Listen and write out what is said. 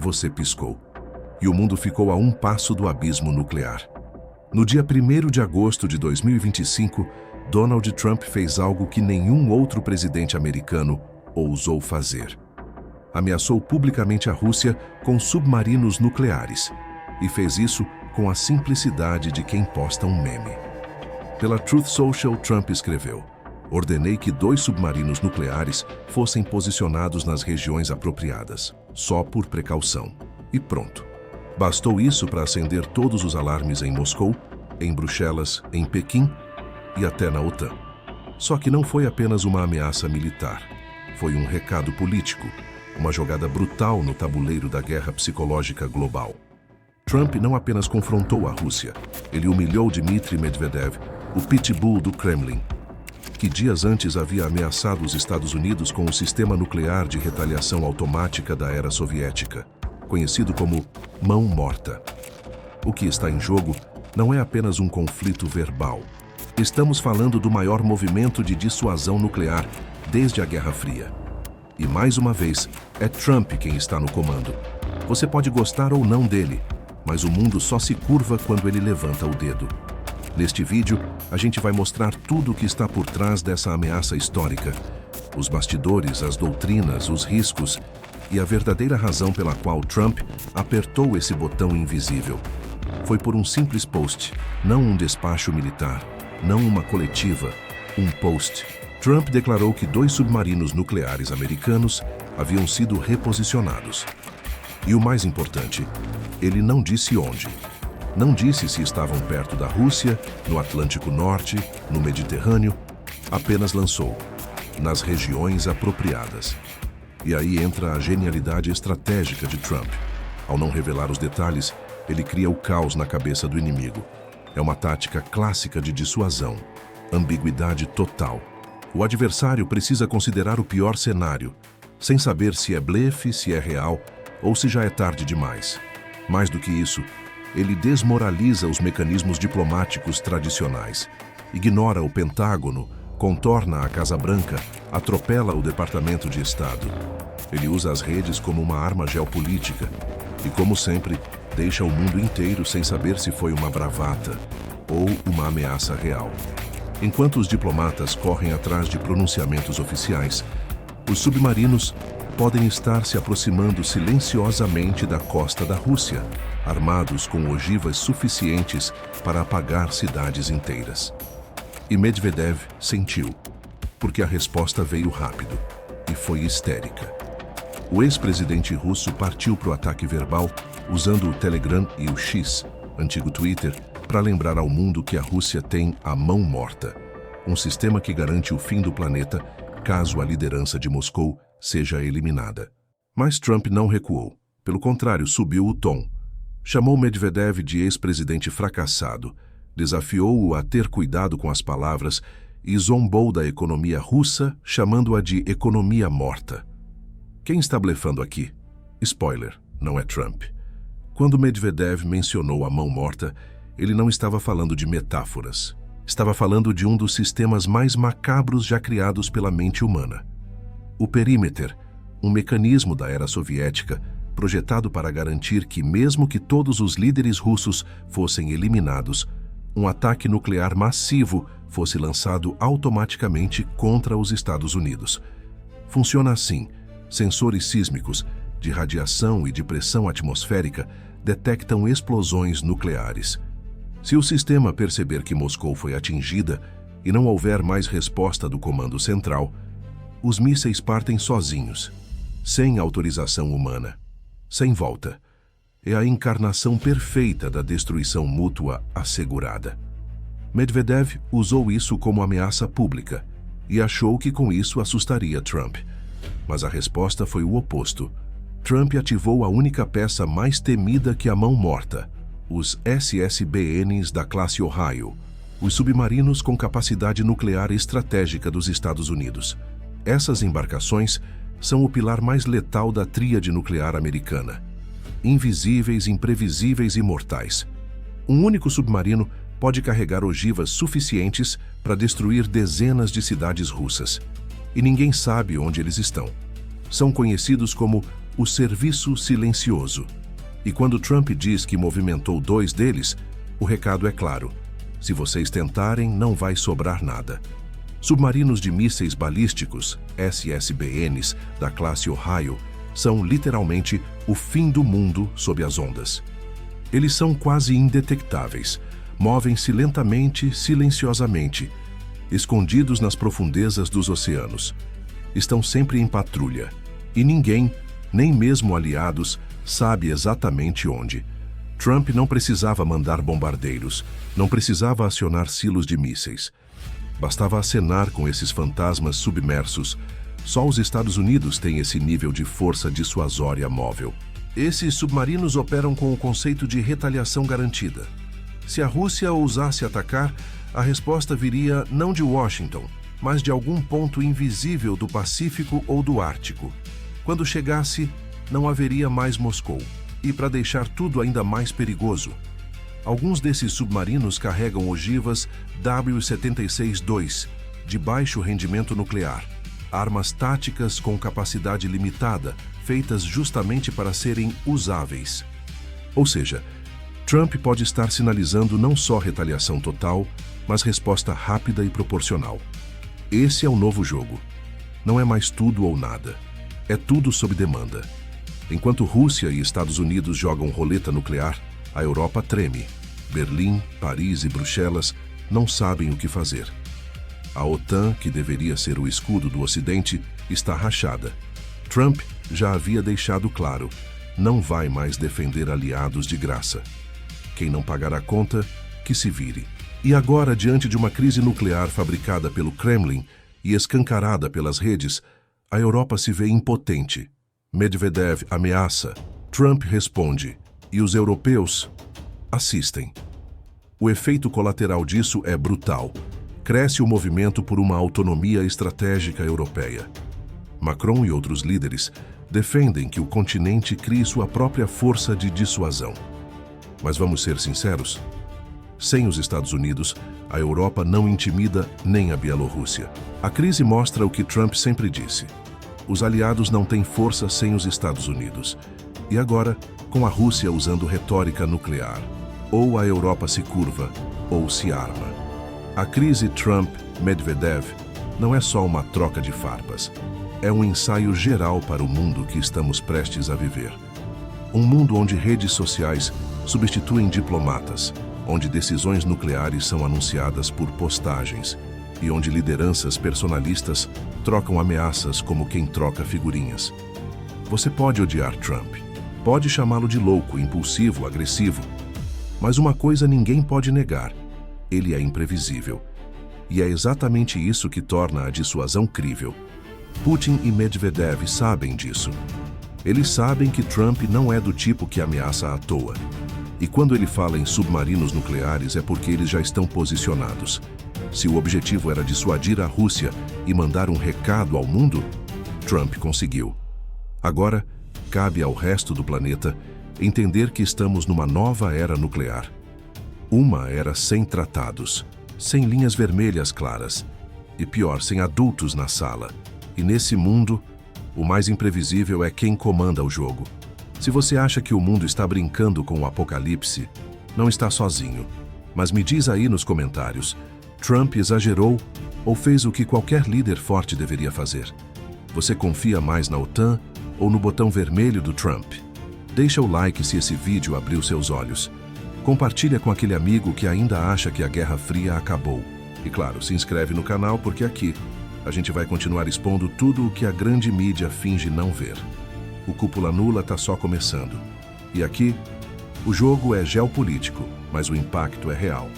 você piscou. E o mundo ficou a um passo do abismo nuclear. No dia 1º de agosto de 2025, Donald Trump fez algo que nenhum outro presidente americano ousou fazer. Ameaçou publicamente a Rússia com submarinos nucleares e fez isso com a simplicidade de quem posta um meme. Pela Truth Social, Trump escreveu: "Ordenei que 2 submarinos nucleares fossem posicionados nas regiões apropriadas, só por precaução." E pronto. Bastou isso para acender todos os alarmes em Moscou, em Bruxelas, em Pequim e até na OTAN. Só que não foi apenas uma ameaça militar. Foi um recado político, uma jogada brutal no tabuleiro da guerra psicológica global. Trump não apenas confrontou a Rússia, ele humilhou Dmitry Medvedev, o pitbull do Kremlin, que dias antes havia ameaçado os Estados Unidos com o sistema nuclear de retaliação automática da era soviética, conhecido como mão morta. O que está em jogo não é apenas um conflito verbal. Estamos falando do maior movimento de dissuasão nuclear desde a Guerra Fria. E mais uma vez, é Trump quem está no comando. Você pode gostar ou não dele, mas o mundo só se curva quando ele levanta o dedo. Neste vídeo, a gente vai mostrar tudo o que está por trás dessa ameaça histórica. Os bastidores, as doutrinas, os riscos e a verdadeira razão pela qual Trump apertou esse botão invisível. Foi por um simples post, não um despacho militar, não uma coletiva, um post. Trump declarou que 2 submarinos nucleares americanos haviam sido reposicionados. E o mais importante, ele não disse onde. Não disse se estavam perto da Rússia, no Atlântico Norte, no Mediterrâneo. Apenas lançou: nas regiões apropriadas. E aí entra a genialidade estratégica de Trump. Ao não revelar os detalhes, ele cria o caos na cabeça do inimigo. É uma tática clássica de dissuasão. Ambiguidade total. O adversário precisa considerar o pior cenário, sem saber se é blefe, se é real ou se já é tarde demais. Mais do que isso, ele desmoraliza os mecanismos diplomáticos tradicionais, ignora o Pentágono, contorna a Casa Branca, atropela o Departamento de Estado. Ele usa as redes como uma arma geopolítica e, como sempre, deixa o mundo inteiro sem saber se foi uma bravata ou uma ameaça real. Enquanto os diplomatas correm atrás de pronunciamentos oficiais, os submarinos podem estar se aproximando silenciosamente da costa da Rússia, armados com ogivas suficientes para apagar cidades inteiras. E Medvedev sentiu, porque a resposta veio rápido e foi histérica. O ex-presidente russo partiu para o ataque verbal usando o Telegram e o X, antigo Twitter, para lembrar ao mundo que a Rússia tem a mão morta, um sistema que garante o fim do planeta caso a liderança de Moscou seja eliminada. Mas Trump não recuou. Pelo contrário, subiu o tom. Chamou Medvedev de ex-presidente fracassado, desafiou-o a ter cuidado com as palavras e zombou da economia russa, chamando-a de economia morta. Quem está blefando aqui? Spoiler, não é Trump. Quando Medvedev mencionou a mão morta, ele não estava falando de metáforas. Estava falando de um dos sistemas mais macabros já criados pela mente humana. O perímetro, um mecanismo da era soviética, projetado para garantir que, mesmo que todos os líderes russos fossem eliminados, um ataque nuclear massivo fosse lançado automaticamente contra os Estados Unidos. Funciona assim: sensores sísmicos, de radiação e de pressão atmosférica detectam explosões nucleares. Se o sistema perceber que Moscou foi atingida e não houver mais resposta do comando central, os mísseis partem sozinhos, sem autorização humana, sem volta. É a encarnação perfeita da destruição mútua assegurada. Medvedev usou isso como ameaça pública e achou que com isso assustaria Trump. Mas a resposta foi o oposto. Trump ativou a única peça mais temida que a mão morta, os SSBNs da classe Ohio, os submarinos com capacidade nuclear estratégica dos Estados Unidos. Essas embarcações são o pilar mais letal da tríade nuclear americana. Invisíveis, imprevisíveis e mortais. Um único submarino pode carregar ogivas suficientes para destruir dezenas de cidades russas. E ninguém sabe onde eles estão. São conhecidos como o serviço silencioso. E quando Trump diz que movimentou 2 deles, o recado é claro: se vocês tentarem, não vai sobrar nada. Submarinos de mísseis balísticos, SSBNs, da classe Ohio, são literalmente o fim do mundo sob as ondas. Eles são quase indetectáveis, movem-se lentamente, silenciosamente, escondidos nas profundezas dos oceanos. Estão sempre em patrulha, e ninguém, nem mesmo aliados, sabe exatamente onde. Trump não precisava mandar bombardeiros, não precisava acionar silos de mísseis. Bastava acenar com esses fantasmas submersos. Só os Estados Unidos têm esse nível de força dissuasória móvel. Esses submarinos operam com o conceito de retaliação garantida. Se a Rússia ousasse atacar, a resposta viria não de Washington, mas de algum ponto invisível do Pacífico ou do Ártico. Quando chegasse, não haveria mais Moscou. E para deixar tudo ainda mais perigoso, alguns desses submarinos carregam ogivas W-76-2, de baixo rendimento nuclear, armas táticas com capacidade limitada, feitas justamente para serem usáveis. Ou seja, Trump pode estar sinalizando não só retaliação total, mas resposta rápida e proporcional. Esse é o novo jogo. Não é mais tudo ou nada. É tudo sob demanda. Enquanto Rússia e Estados Unidos jogam roleta nuclear, a Europa treme. Berlim, Paris e Bruxelas não sabem o que fazer. A OTAN, que deveria ser o escudo do Ocidente, está rachada. Trump já havia deixado claro: não vai mais defender aliados de graça. Quem não pagar a conta, que se vire. E agora, diante de uma crise nuclear fabricada pelo Kremlin e escancarada pelas redes, a Europa se vê impotente. Medvedev ameaça, Trump responde, e os europeus assistem. O efeito colateral disso é brutal. Cresce o movimento por uma autonomia estratégica europeia. Macron e outros líderes defendem que o continente crie sua própria força de dissuasão. Mas vamos ser sinceros: sem os Estados Unidos, a Europa não intimida nem a Bielorrússia. A crise mostra o que Trump sempre disse: os aliados não têm força sem os Estados Unidos. E agora, com a Rússia usando retórica nuclear, ou a Europa se curva, ou se arma. A crise Trump-Medvedev não é só uma troca de farpas. É um ensaio geral para o mundo que estamos prestes a viver. Um mundo onde redes sociais substituem diplomatas, onde decisões nucleares são anunciadas por postagens e onde lideranças personalistas trocam ameaças como quem troca figurinhas. Você pode odiar Trump, pode chamá-lo de louco, impulsivo, agressivo, mas uma coisa ninguém pode negar: ele é imprevisível. E é exatamente isso que torna a dissuasão crível. Putin e Medvedev sabem disso. Eles sabem que Trump não é do tipo que ameaça à toa. E quando ele fala em submarinos nucleares é porque eles já estão posicionados. Se o objetivo era dissuadir a Rússia e mandar um recado ao mundo, Trump conseguiu. Agora, cabe ao resto do planeta entender que estamos numa nova era nuclear. Uma era sem tratados, sem linhas vermelhas claras, e pior, sem adultos na sala. E nesse mundo, o mais imprevisível é quem comanda o jogo. Se você acha que o mundo está brincando com o apocalipse, não está sozinho. Mas me diz aí nos comentários: Trump exagerou ou fez o que qualquer líder forte deveria fazer? Você confia mais na OTAN ou no botão vermelho do Trump? Deixa o like se esse vídeo abriu seus olhos. Compartilha com aquele amigo que ainda acha que a Guerra Fria acabou. E claro, se inscreve no canal porque aqui a gente vai continuar expondo tudo o que a grande mídia finge não ver. O Cúpula Nula tá só começando. E aqui, o jogo é geopolítico, mas o impacto é real.